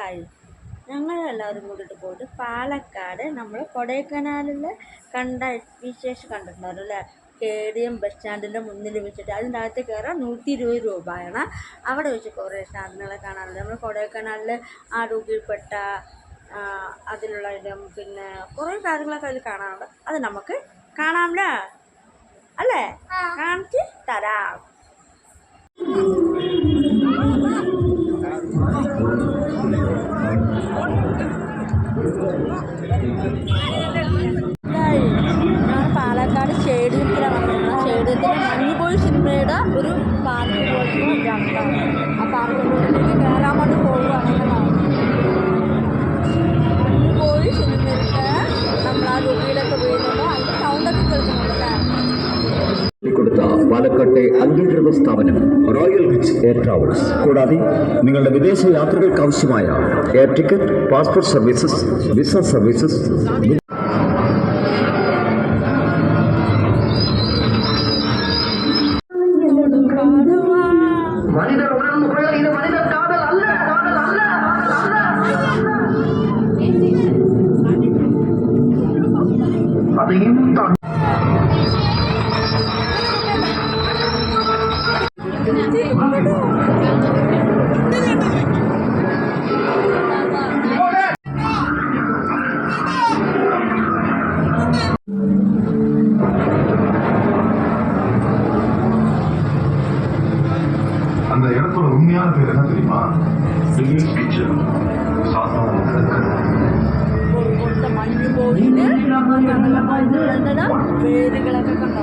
കാര്യം ഞങ്ങളെല്ലാവരും കൂടിയിട്ട് പോയിട്ട് പാലക്കാട് നമ്മൾ കൊടൈക്കനാലിൽ കണ്ട വിശേഷം കണ്ടിട്ടുണ്ടായിരുന്നു അല്ലേ? KDM ബസ് സ്റ്റാൻഡിൻ്റെ മുന്നിൽ വെച്ചിട്ട് അതിൻ്റെ അകത്ത് കയറാൻ 120 രൂപയാണ്. അവിടെ വെച്ച് കുറേ സാധനങ്ങളെ കാണാനുണ്ട്. നമ്മൾ കൊടൈക്കനാലിൽ ആ രൂപയിൽപ്പെട്ട അതിലുള്ള ഇതും പിന്നെ കുറേ കാര്യങ്ങളൊക്കെ അതിൽ കാണാനുണ്ട്. അത് നമുക്ക് കാണാമല്ലോ അല്ലേ? കാണിച്ച് തരാം. ഞാൻ പാലക്കാട് സ്റ്റേഡിയത്തിലാണ് വന്നിരുന്നത്. സ്റ്റേഡിയത്തിൽ മഞ്ഞുപോയി സിനിമയുടെ ഒരു പാർക്ക് പോലത്തെ ഗ്രൗണ്ടാണ്. ആ പാർക്ക് പോലത്തേക്ക് കയറാൻ വേണ്ടി പോവുകയാണെങ്കിലാണ് മഞ്ഞുപോയി സിനിമയിലൊക്കെ നമ്മൾ ആ രൂപയിലൊക്കെ വീഴുന്നുണ്ടോ അതിൻ്റെ സൗണ്ടൊക്കെ കേൾക്കുന്നുണ്ടല്ലേ? കൊടുത്ത പാലക്കാട്ടെ അംഗീകൃത സ്ഥാപനം റോയൽ റിച്ച് എയർ ട്രാവൽസ്. കൂടാതെ നിങ്ങളുടെ വിദേശ യാത്രകൾക്ക് ആവശ്യമായ air ticket, passport services, visa services. அந்த இடத்தோட உண்மையான பேர் என்ன தெரியுமா? டிகில்ஸ் கிச்சன். சாத்தான പേരുകളൊക്കെ കണ്ടോ?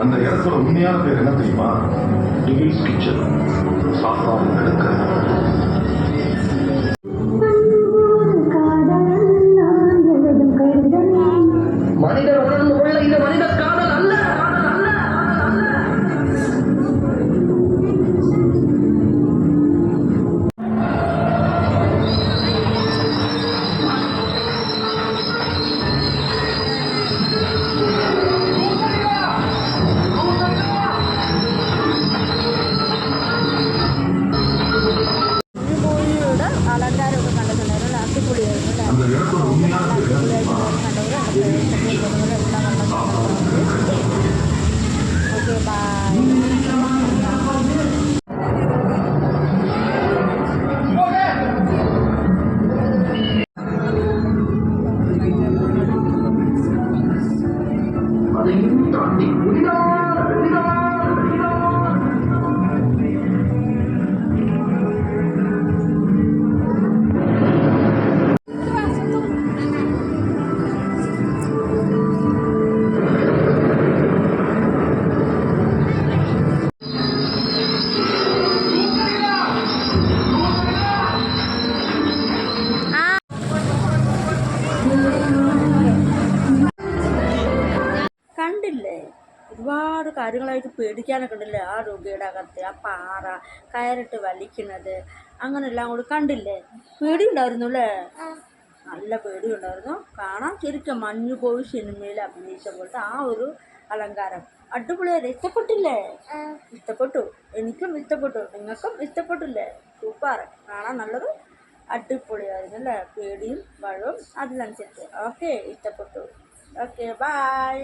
அந்த இடத்தோட உண்மையான பேர் என்ன தெரியுமா? டிகில்ஸ் கிச்சன். சாத்தான கிடக்கு. மனிதர் உணர்ந்து கொள்ள இது மனித காதல் அல்ல. അലങ്കാരമൊക്കെ കണ്ടിട്ടുണ്ടായിരുന്നു. അടിപൊളിയായിരുന്നു அந்த இடத்தோட உண்மையான பேர் என்ன தெரியுமா? Okay bye. அதையும் தாண்டி കണ്ടില്ലേ? ഒരുപാട് കാര്യങ്ങളായിട്ട് പേടിക്കാനൊക്കെ ഉണ്ടല്ലേ? ആ രോഗിയുടെ അകത്ത് ആ പാറ കയറിട്ട് വലിക്കുന്നത് അങ്ങനെല്ലാം കൂടി കണ്ടില്ലേ? പേടിയുണ്ടായിരുന്നു അല്ലേ? നല്ല പേടിയുണ്ടായിരുന്നു. കാണാൻ ശരിക്കും മഞ്ഞു പോയി സിനിമയിൽ അഭിനയിച്ച പോലത്തെ ആ ഒരു അലങ്കാരം അടിപൊളിയായിരുന്നു. ഇഷ്ടപ്പെട്ടില്ലേ? ഇഷ്ടപ്പെട്ടു. എനിക്കും ഇഷ്ടപ്പെട്ടു. നിങ്ങൾക്കും ഇഷ്ടപ്പെട്ടില്ലേ? സൂപ്പർ. കാണാൻ നല്ലത് അടിപൊളിയായിരുന്നു അല്ലേ? പേടിയും ഭയവും അതിനനുസരിച്ച്. ഓക്കെ, ഇഷ്ടപ്പെട്ടു. Okay, by.